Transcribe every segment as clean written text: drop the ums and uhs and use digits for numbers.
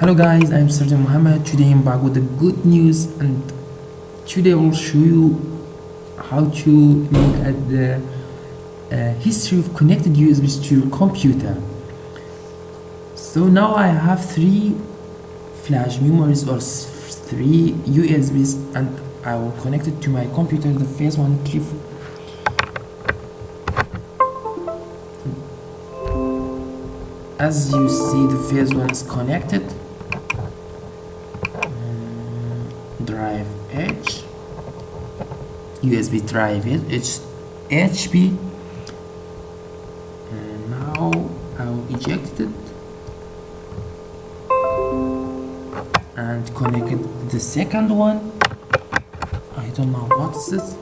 Hello guys, I'm Sergeant Muhammad. Today I'm back with the good news, and today I will show you how to look at the history of connected USBs to your computer. So now I have 3 flash memories or 3 USBs, and I will connect it to my computer. The first one, as you see, the first one is connected. Drive H, USB drive H, HP, and now I will eject it and connect it. The second one, I don't know what's this.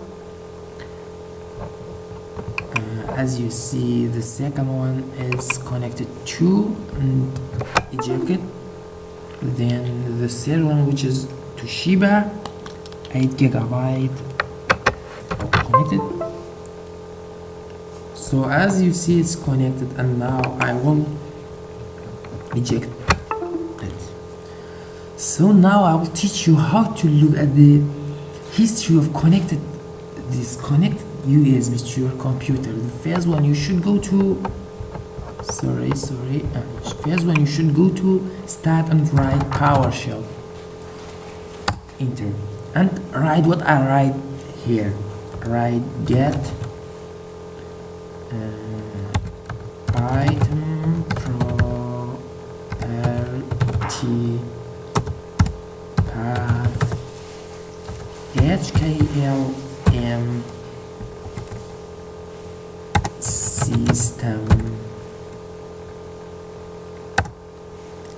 As you see, the second one is connected to and ejected. Then the third one, which is Toshiba 8 GB connected. So as you see, it's connected, and now I will eject it. So now I will teach you how to look at the history of connected USBs to your computer. The first one, you should go to first one you should go to start and write PowerShell. Enter and write what I write here. Write Get-ItemProperty path HKLM system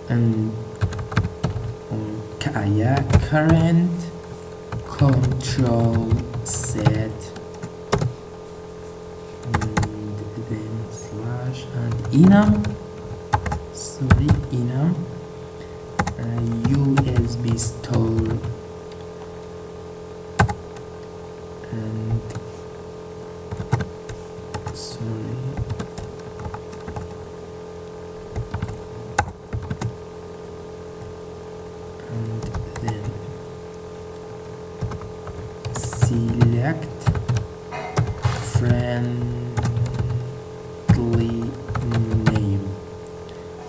and CurrentControlSet and then slash and Enum USBSTOR and then select FriendlyName.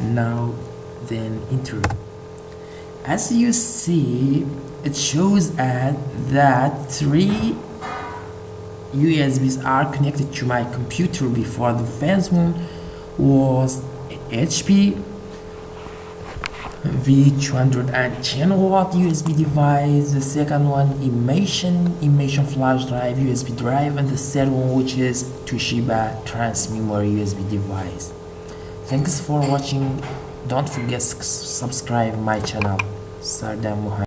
Now then enter. As you see, it shows that 3 USBs are connected to my computer before. The first one was HP V210 watt USB device. The second one, Imation flash drive USB drive, and the third one, which is Toshiba trans memory USB device. Thanks for watching. Don't forget to subscribe my channel. Sergeant Muhammad.